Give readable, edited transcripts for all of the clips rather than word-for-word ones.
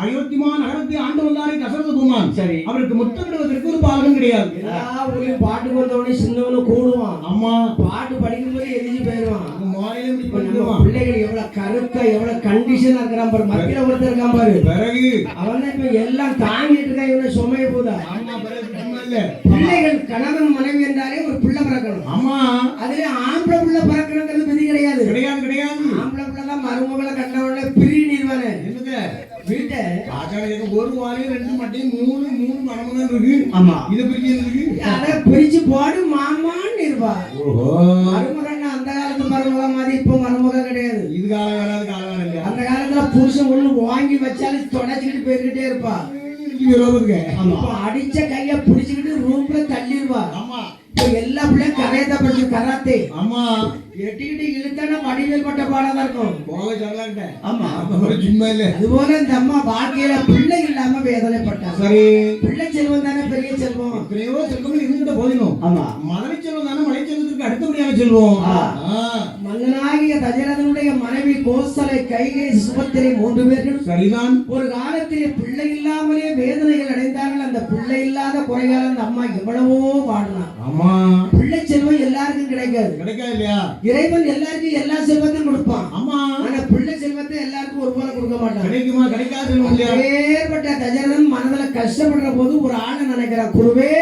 அயோத்திமா நகரத்தை ஆண்டு வந்தாரே தசரத பெருமான். சரி. அவருக்கு முத்தமிடுவதற்கு ஒரு பாலகம் கிடையாது. எல்லா ஊரையும் பாட்டு வந்தவனே சின்னவனு கூடுவான். அம்மா பாட்டு படிக்கும்போது எரிஞ்சு போயிடுவான். பிள்ளைகள் எவ்வளவு கருத்தா எவ்வளவு கண்டிஷனா இருக்கிறான் பாரு. மத்தியில ஒருத்தர் இருக்கான் பாரு. பிறகு அவன் இப்ப எல்லாம் தாங்கிட்டு இருக்கான். இவனை சுமைய போதா. பிள்ளைகள் கணவன் மனைவி என்றாலே ஒரு பிள்ளை பிறக்கணும். ஆமா. அதுல ஆம்பளை பிள்ளை பிறக்கணுங்கிறது விதி கிடையாது. கிடையாது கிடையாது. ஆம்பளை பிள்ளை தான் மருமகளை கண்டவன பிரி நிறுவன வீட்டை ஒரு வாழையும் 2 மட்டையும் 3 மணமகன் இருக்கு. ஆமா. இதை பிரிச்சு இருக்கு. அதை பிரிச்சு போடு மாமான்னு இருப்பா. மருமகன் அந்த காலத்து மருமக மாதிரி இப்ப மருமக கிடையாது. இது காலம் வராது காலம் வராது. அந்த காலத்துல புருஷன் ஒண்ணு வாங்கி வச்சாலும் தொடச்சிக்கிட்டு போய்கிட்டே இருப்பா. அடிச்ச கைய புடிச்சுக்கிட்டு ரூம்ல தள்ளிடுவா. ஆமா. எல்லா பிள்ளையும் கரையத்தை படிச்சு கராத்தே. ஆமா. எட்டிக்கிட்டு இழுத்தானா வடிவேல் பட்ட பாடதான் இருக்கும். போக சொல்லல. ஆமா. சும்மா இல்ல. அதுபோல இந்த அம்மா வாழ்க்கையில பிள்ளை இல்லாம வேதனைப்பட்டா. சரி. பிள்ளை செல்வம் தானே பெரிய செல்வம். எத்தனையோ செல்வங்கள் இருந்துட்டு போதிடும். ஆமா. மதுரை செல்வம் தானே மலை செல்வத்துக்கு அடுத்தபடியான செல்வம். மன்னனாகிய தசரதனுடைய மனைவி கோசலை, கைகேயி, சுபத்திரை 3 பேர்கள் சரிதான். ஒரு காலத்திலே பிள்ளை இல்லாமலே வேதனைகள் அடைந்தார்கள். அந்த பிள்ளை இல்லாத குறையால அந்த அம்மா எவ்வளவோ வாடினார். ஆமா. பிள்ளை செல்வம் எல்லாருக்கும் கிடைக்காது. கிடைக்காது இல்லையா? இறைவன் எல்லாருக்கும் எல்லா செல்வத்தையும் கொடுப்பான். ஆமா. ஆனா பிள்ளை செல்வத்தை எல்லாருக்கும் ஒரு போல கொடுக்க மாட்டான். கிடைக்குமா? கிடைக்காது. ஏற்பட்ட தசரதன் மனதுல கஷ்டப்படுற போது ஒரு ஆளை நினைக்கிறான். குருவே.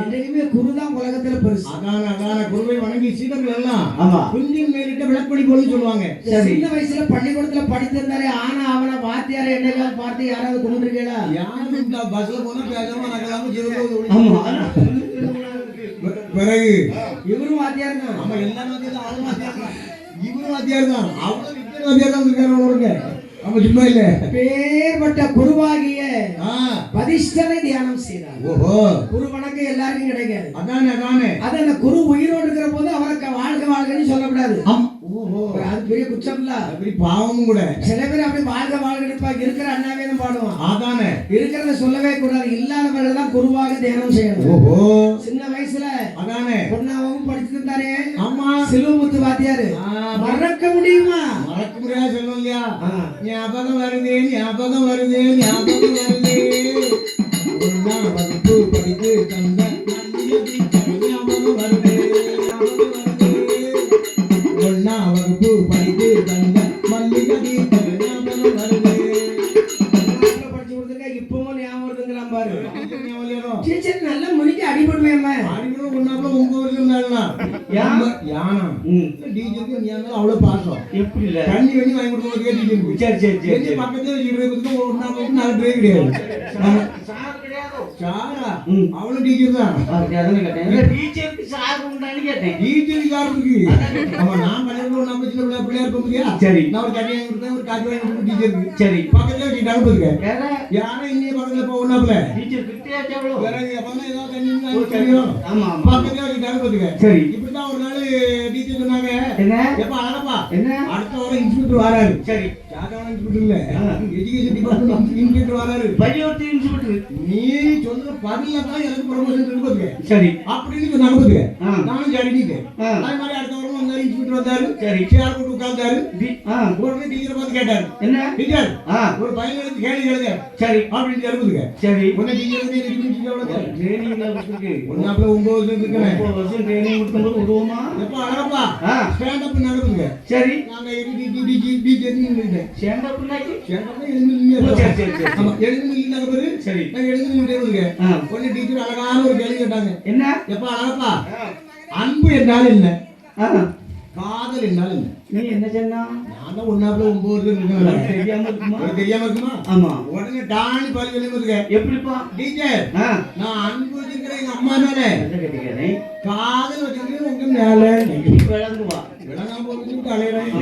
என்னைக்குமே குருதான் உலகத்துல பெருசு. அதான குருவை வணங்கி சீடர்கள் எல்லாம் ஆமா குந்தின் மேலிட்ட விளக்கடி போல சொல்லுவாங்க. சின்ன வயசுல பள்ளிக்கூடத்துல படித்திருந்தாரு. ஆனா அவனை வாத்தியார என்னைக்காவது பார்த்து யாராவது கும்பிட்டுருக்கீங்களா? யாரும் பஸ்ல போனா பேசாம நகலாம ஜீவனோடு. ஆமா. பிறகு இவரும் வாத்தியார் தான். ஆமா. எல்லா வாத்தியாரும் அவரும் வாத்தியார் தான். இவரும் வாத்தியார் தான். அவரும் வித்தியார் வாத்தியார் தான் இருக்காரு. அப்ப சும்மா இல்ல. பேர்பட்ட குருவாகிய வதிஷ்டரை தியானம் செய்தார். ஓஹோ. குரு வணக்கம் எல்லாருக்கும் கிடைக்காது. அதானே அது அந்த குரு உயிரோடு இருக்கிற போது அவருக்கு வாழ்க வாழ்கன்னு சொல்லக்கூடாது. ஓஹோ. அது பெரிய குற்றம் இல்ல. பெரிய பாவமும் கூட. சில பேர் அப்படி வாழ்க வாழ்க இருக்கிற அண்ணாவே தான் பாடுவான். அதானே. இருக்கிறத சொல்லவே கூடாது. இல்லாதவர்கள் தான் குருவாக தியானம் செய்யணும். ஓஹோ. சின்ன வயசுல அதானே பொன்னாவும் படிச்சுட்டு இருந்தாரு. ஆமா. சிலுவமுத்து வாத்தியாரு. மறக்க முடியுமா? மறக்க முடியாது சொல்லும் இல்லையா? ஞாபகம் வருது ஞாபகம் வருது ஞாபகம் வருது. வகுப்பு படித்து தந்த ஞாபகம் வருது. ஒன்னா வகுப்பு படித்து தந்த மல்லிகை ஞாபகம் வருது. படிச்சு கொடுத்துருக்க இப்பவும் ஞாபகம் வருதுங்கிறான் பாரு. டீச்சர் நல்லா முடிக்க அடிபடுவேன். அடிபடும் ஒன்னாப்புல 9 வருஷம் யானம் டீச்சருக்கு நீ அவ்வளவு பாசம். எப்படி இல்ல தண்ணி வெண்ணி வாங்கி கொடுக்க டீச்சருக்கு. சரி சரி சரி. பக்கத்துல இருக்கிறதுக்கு ஒன்னாப்புல 4 பேர் கிடையாது. சாரா அவளும் டீச்சர் தான். டீச்சருக்கு சார் உண்டான்னு கேட்டேன். டீச்சருக்கு சார் இருக்கு. ஆமா. நான் கல்யாணம் நம்ம சின்ன பிள்ளையா இருக்க முடியா? சரி. நான் ஒரு தண்ணி வாங்கி கொடுத்தேன். ஒரு காய்ச்சி வாங்கி கொடுத்தேன் டீச்சருக்கு. சரி. பக்கத்துல வச்சுக்கிட்டாங்க பாருங்க. யாரும் இன்னைய பக்கத்துல போக ஒன்னாப்புல டீச்சர் கிட்டே எவ்வளவு பிறகு அப்பதான் ஏதாவது தண்ணி தெரியும். ஆமா. பக்கத்துல வச்சுக்கிட்டாங்க பாருங்க. சரி. இப்படிதான் ஒரு நாள் டீச்சர் சொன்னாங்க. என்ன எப்ப அழகப்பா என்ன அடுத்த வாரம் இன்ஸ்பெக்டர் வராரு. சரி. சாதாரண இன்ஸ்பெக்டர் இல்ல. எஜுகேஷன் டிபார்ட்மெண்ட் இன்ஸ்பெக்டர் வராரு. பள்ளியோட இன்ஸ்பெக்டர். நீ சொல்ற பதில தான் எனக்கு ப்ரமோஷன் இருக்கு. சரி. அப்படின்னு சொன்னாங்க பாருங்க. நானும் சரிட்டேன். அதே மாதிரி அடுத்த வாரம் வந்தாரு இன்ஸ்பெக்டர் வந்தாரு. சரி. சேர் போட்டு உட்கார்ந்தாரு. உடனே டீச்சர் பார்த்து கேட்டாரு. என்ன டீச்சர் ஒரு பையன் கேள்வி கேளுங்க. சரி அப்படின்னு சொல்லுங்க. சரி. உடனே டீச்சர் வந்து ட்ரெயினிங் கொடுத்துருக்கு. ஒன்னாப்புல 9 வருஷம் இருக்கேன். 9 வருஷம் ட்ரெயினிங் கொடுக்கும்போது உருவமா எப்ப அழகப்பா ஸ்டாண்ட் அப் நடக்குதுங்க. சரி. நாங்க டீச்சர் ஸ்டாண்ட் அப் நாக்கி ஸ்டாண்ட் அப் எழுந்து. சரி சரி சரி. ஆமா. எழுந்து நின்னாங்க பாரு. சரி. நான் எழுந்து நின்னுட்டேங்க. உடனே டீச்சர் அழகான ஒரு கேள்வி கேட்டாங்க. என்ன எப்ப அழகப்பா அன்பு என்றால் என்ன? காதல் என்றால் என்ன? நீ என்ன சொன்னா? நான் தான் ஒன்னாப்புல 9 வருஷம் இருக்கேன். தெரியாம இருக்குமா? தெரியாம இருக்குமா? ஆமா. உடனே டானி பால் வெளியே எப்படிப்பா டீச்சர் நான் அன்பு வச்சிருக்கிறேன் எங்க அம்மா மேல. காதல் வச்சிருக்கிறேன் உங்க மேல. விளங்குவா விளங்காம போட்டு அலையறேன்.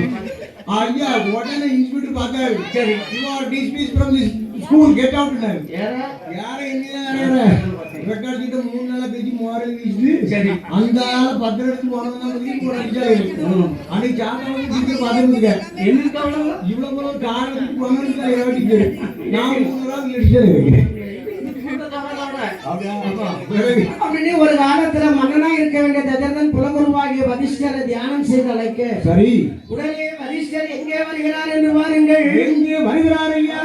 ஐயா உடனே இன்ஸ்பெக்டர் பார்த்தாரு. சரி. You are dismissed from the school get out நாரு. யார என்ன ரெக்கார்ட் கிட்ட 3 நாளா பேசி மோரல் வீசி. சரி. அந்த ஆள 10 எடுத்து போனவங்க வந்து கூட அடிச்சாரு. அன்னைக்கு சாதாரண டீச்சர் பாத்துங்க. என்னக்கு அவ்வளவு இவ்வளவு போல காரணத்துக்கு போனவங்க ஏவடிக்கு நான் 3 நாள் அடிச்சாரு. அப்படின்னு ஒரு காலத்துல மன்னனா இருக்க வேண்டிய தசரதன் குலகுருவாகிய வதிஷ்டரை தியானம் செய்து அழைக்க. சரி. உடனே வதிஷ்டர் எங்கே வருகிறார் என்று பாருங்கள். எங்கே வருகிறார் ஐயா?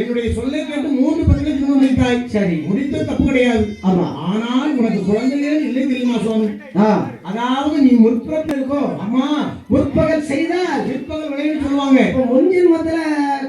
என்னுடைய சொல்லை கேட்டு 3 பதிலை திரும்ப முடித்தாய். சரி, முடித்த தப்பு கிடையாது. ஆமா, ஆனால் உனக்கு குழந்தையே இல்லை தெரியுமா சுவாமி? அதாவது நீ முற்பகல் இருக்கோ, அம்மா முற்பகல் செய்தால் பிற்பகல் விளையும் சொல்லுவாங்க. இப்போ முன் ஜென்மத்துல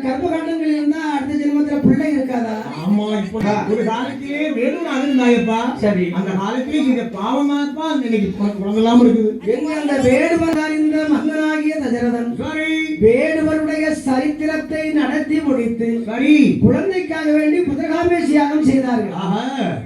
கர்ப்பகாண்டங்கள் இருந்தா அடுத்த ஜென்மத்துல பிள்ளை இருக்காதா? ஆமா, இப்போ ஒரு காலத்திலே வேணும்னு இருந்தாயப்பா. சரி, அந்த காலத்திலே இந்த பாவமாப்பா இன்னைக்கு குழந்தை இல்லாம இருக்குது. எங்க அந்த வேடுவனார் இந்த மன்னனாகிய தசரதன் சரி வேடுவருடைய சரித்திரத்தை நடத்தி முடித்து சரி குழந்தைக்காக வேண்டி புதகாமேஷ் யாகம் செய்தார்கள்.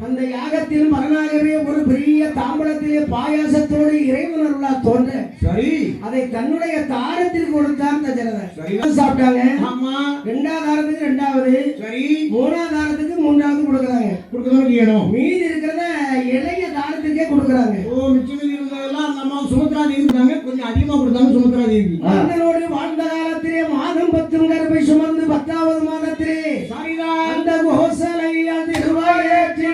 அந்த யாகத்தில் மரணாகவே ஒரு பெரிய தாம்பலத்திலே பாயாசத்தோடு இறைவன் அருளா தோன்ற சரி அதை தன்னுடைய தாரத்திற்கு கொடுத்தான் தசரதன். சரி சாப்பிட்டாங்க. ஆமா, 2வது தாரத்துக்கு 2வது, சரி 3வது தாரத்துக்கு 3வது கொடுக்கறாங்க. கொடுக்கணும். மீதி இருக்கிறத இளைய தாரத்துக்கே கொடுக்கறாங்க. ஓ, மிச்சம் இருந்ததெல்லாம் நம்ம சுமத்ரா தேவி தாங்க கொஞ்சம் அதிகமா கொடுத்தாங்க. சுமத்ரா தேவி மன்னனோடு வாழ்ந்த காலத்திலே மாதம் 10 கருப்பை சுமந்து 10வது மாதத்திலே சரிதான் அந்த கோசலையால் திருவாயேற்றி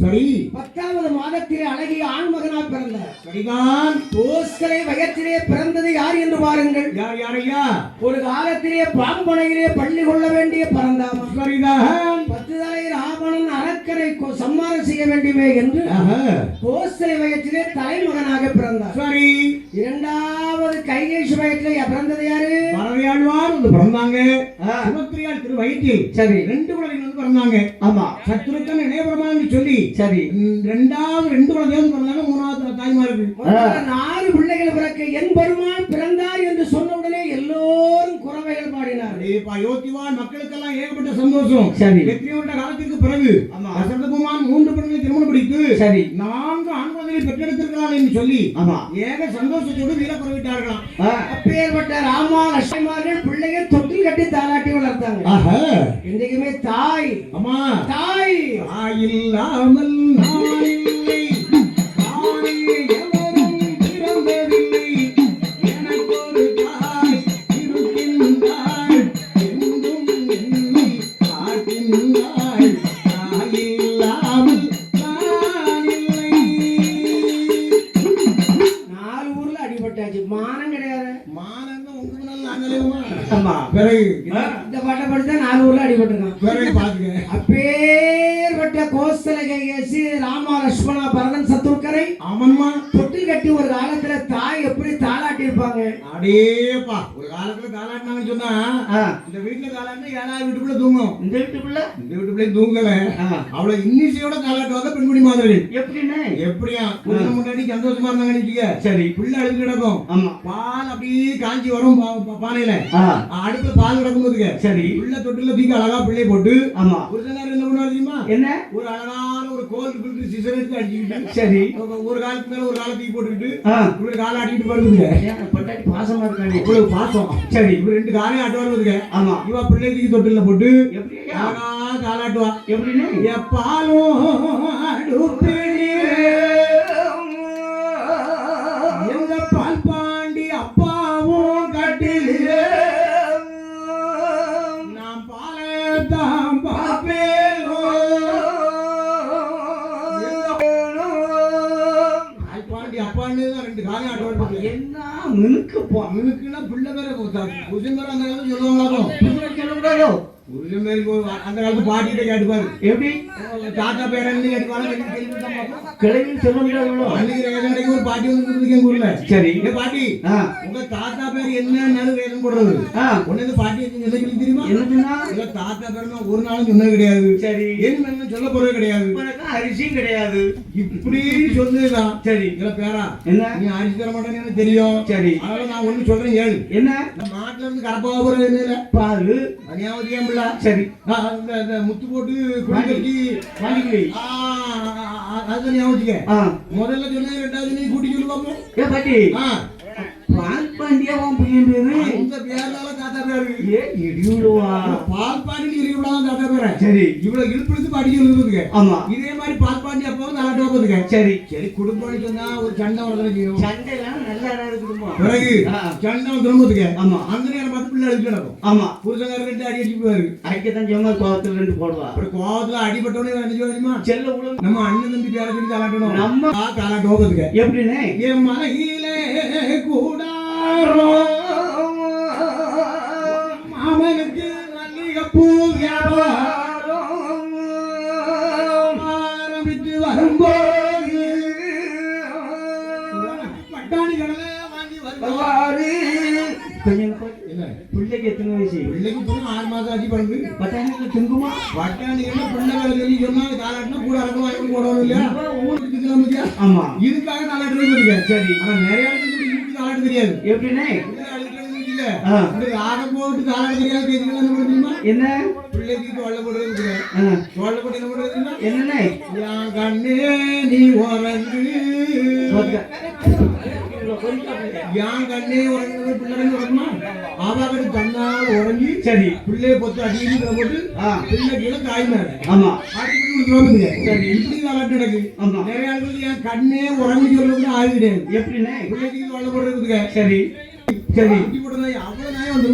சரி 10வது மாதத்திலே அழகிய ஆண்மகனா பிறந்தார். சரிதான். கோஸ்கலை வயத்திலே பிறந்தது யார் என்று பாருங்கள். யாரையா? ஒரு காலத்திலே பாம்பனையிலே பள்ளி கொள்ள வேண்டிய பரந்தாமா. சரிதான். 10 தலை ராவணன் அரக்கரை சம்மாரம் செய்ய வேண்டுமே என்று கோஸ்கலை வயத்திலே தலைமகனாக பிறந்தார். சரி. 2வது கைகேஷ் வயத்திலே பிறந்தது யாரு? பரதையாழ்வார் வந்து பிறந்தாங்க. சுமத்ரியால் திரு வயிற்றில் சரி 2 குழந்தைகள் வந்து பிறந்தாங்க. ஆமா சத்ருக்கன் இளையபெருமான்னு சொல்லி சரி ரெண்டாவது 2 குழந்தைகள் பிறந்தாங்க. மூணாவது தாய்மாருக்கு 4 பிள்ளைகள் பிறக்க என் பெருமான் பிறந்தார் என்று சொன்ன உடனே எல்லோரும் குறவைகள் பாடினார். யோகிவான் மக்களுக்கெல்லாம் ஏகப்பட்ட சந்தோஷம். சரி எத்தனையோ காலத்திற்கு பிறகு ஆமா தசரதபெருமான் 3 பெண்களை திருமணம் முடித்து சரி 4 ஆண் குழந்தைகளை பெற்றெடுத்திருக்கிறான் என்று சொல்லி ஆமா ஏக சந்தோஷத்தோடு வீர குறைவிட்டார்களாம். அப்பேற்பட்ட ராமா லட்சுமணர்கள் பிள்ளையை தொட்டில் கட்டி தாலாட்டி வளர்த்தாங்க. என்றைக்குமே தாய் அம்மா தாய் தாயில்லாமல் நான் இல்லை, தானே எவரும் பிறந்ததில்லை, எனக்கொரு தாய் இருக்கின்றாள், என்றும் என்னை காக்கின்றாள், தாயில்லாமல் நான் இல்லை. 4 ஊர்ல அடிபட்டாச்சு, மானம் கிடையாது. மானங்க உங்களுக்கு நல்ல அங்கலேயுமா? ஆமா பிறகு இந்த பாட்டை படித்தா 4 ஊர்ல அடிபட்டிருக்கான். பிறகு பாத்துக்க அப்பேற்பட்ட கோசலகேசி ராமா லட்சுமணா பரதன் சத்ருக்கரை ஆமன்மா தொட்டில் கட்டி ஒரு காலத்துல தாய் எப்படி தாளாட்டி இருப்பாங்க. அடேப்பா ஒரு காலத்துல தாளாட்டினாங்கன்னு சொன்னா இந்த வீட்டுல தாளாட்டினா 7ஆவது வீட்டுக்குள்ள தூங்கும். இந்த வீட்டுக்குள்ள தூங்கல அவளை இன்னிசையோட தாளாட்டுவாங்க பெண்குடி மாதர்கள். எப்படின்னு எப்படியா கொஞ்சம் முன்னாடி சந்தோஷமா இருந்தாங்க. சரி புள்ள அழுது கிடக்கும். ஆமா பால் அப்படியே காஞ்சி வரும் பானையில அடுப்புல பால் கிடக்கும் போதுங்க. சரி உள்ள தொட்டில தூக்கி அழகா பிள்ளை போட்டு ஆமா ஒரு சில நேரம் என்ன பண்ணுவாரு தெரியுமா? என்ன ஒரு அழகான ஒரு கோல் பிடித்து சிசர் எடுத்து அடிச்சுக்கிட்டு சரி ஒரு காலத்துக்கு மேல ஒரு காலத்துக்கு போட்டுக்கிட்டு இப்படி காலை ஆட்டிட்டு வருதுங்க. பொண்டாட்டி பாசமா இருக்காங்க. இவ்வளவு பாசம். சரி இப்ப 2 காலையும் ஆட்டுவாரு வருதுங்க. ஆமா இவ பிள்ளை தூக்கி தொட்டில போட்டு எப்படி அழகா காலாட்டுவா. எப்படின்னு எப்பாலும் அடுப்பிலே எங்க பால் பாண்டி அப்பாவும் கட்டிலே நான் பாலத்தான் பாப்பேனோ. பால் பாண்டி அப்பான்னு 2 காலையும் ஆட்டுவாரு. என்ன மினுக்கு மினுக்குன்னா பிள்ளை பேர புருஷன் பேர அந்த காலத்துல சொல்லுவாங்களாக்கும். சொல்லக்கூடாதோ புருஷன் பேருக்கு அந்த காலத்து பாட்டிகிட்ட கேட்டுப்பாரு. எப்படி தாத்தா பேரன்னு கேட்டுப்பாங்க. கிளவி சொல்ல முடியாது. அன்னைக்கு ரேஷன் கடைக்கு ஒரு பாட்டி வந்து எங்க ஊர்ல. சரி ஏ பாட்டி உங்க தாத்தா பேர் என்னன்னு ரேஷன் போடுறது. உடனே இந்த பாட்டி என்ன சொல்லி தெரியுமா? என்னதுன்னா உங்க தாத்தா பேர் நான் ஒரு நாளும் சொன்னது கிடையாது. சரி என்ன சொல்ல போறது கிடையாது. அரிசியும் கிடையாது. இப்படி சொல்லுதான். சரி இல்ல பேரா என்ன நீ அரிசி தர மாட்டேன்னு எனக்கு தெரியும். சரி அதனால நான் ஒண்ணு சொல்றேன் ஏழு. என்ன நம்ம நாட்டுல இருந்து கரப்பா போறது என்ன பால் அநியாவதியம் இல்ல. சரி இந்த முத்து போட்டு குடிக்கி வாங்கிக்கி அது ஞாபகம் முதல்ல சொன்னது 2வது நீ கூட்டி சொல்லு பாப்போம். ஏ பாட்டி பால் பாண்டியா உன் பையன் பேரு? இந்த பேர்னால தாத்தா பேரு. ஏ இடியுழுவா பால் பாண்டி இடியுழுவா தாத்தா பேரு. சரி இவ்வளவு இழுப்பிழுத்து பாடி சொல்லுதுங்க. ஆமா இதே மாதிரி பால் பாண்டி அப்பாவும் தாளாட்டு வைப்பதுங்க. சரி சரி குடும்பம் சொன்னா ஒரு சண்டை வரதான் செய்யும். சண்டை எல்லாம் நல்லா இருக்குதுமா. பிறகு சண்டை திரும்பதுங்க. ஆமா அந்த நேரம் பார்த்து பிள்ளை அடிச்சு நடக்கும். ஆமா புருஷங்கார 2 அடி அடிச்சு போவாரு. அடிக்கத்தான் சொன்னா கோவத்துல 2 போடுவா. அப்புறம் கோவத்துல அடிபட்டவனே என்ன தெரியுமா? செல்ல உள்ள நம்ம அண்ணன் தம்பி பேர சொல்லி தாளாட்டணும். நம்ம தாளாட்டு வைப்பதுங்க. எப்படின்னு என் மலையிலே கூடாரோ மாமனுக்கு மல்லிகைப்பூ வியாபாரம் ஆரம்பித்து வரும்போது பட்டாணி கடலை வாங்கி வருவாரு. பிள்ளைக்கு எத்தனை வயசு? பிள்ளைக்கு 6 மாசம் ஆச்சு பிறகு. பட்டாணிக்கு திங்குமா? பட்டாணிகள் பிள்ளைகளை சொல்லி சொன்னா தாளாட்டினா கூட அரக்கம் வாங்கி போடணும் இல்லையா? ஊருக்கு கிளம்பியா? ஆமா இதுக்காக தாளாட்டு. சரி ஆனா நிறைய இடத்துக்கு இதுக்கு தாளாட்டு தெரியாது. எப்படின்னு போட்டு தாளாட்டு தெரியாது. தெரியுமா என்ன பிள்ளைக்கு தொல்லை போடுறது தொல்லை போட்டு என்ன பண்றது என்னன்னு என் கண்ணே நீ உறங்கு என் கண்ணே உறங்குறது பிள்ளை உறங்குமா ஆபாக்கடி தன்னால உறங்கி சரி பிள்ளைய பொத்து அடிக்கடி போட்டு பிள்ளை கீழே காய் மேல ஆமா அடிக்கடி சரி இப்படி தாளாட்டு நடக்கு. நிறைய ஆளுக்கு என் கண்ணே உறங்கி சொல்றது ஆள் கிடையாது. எப்படின்னு பிள்ளைக்கு தொல்லை போடுறதுக்கு சரி சரி அவ்வளவு நாயம் வந்து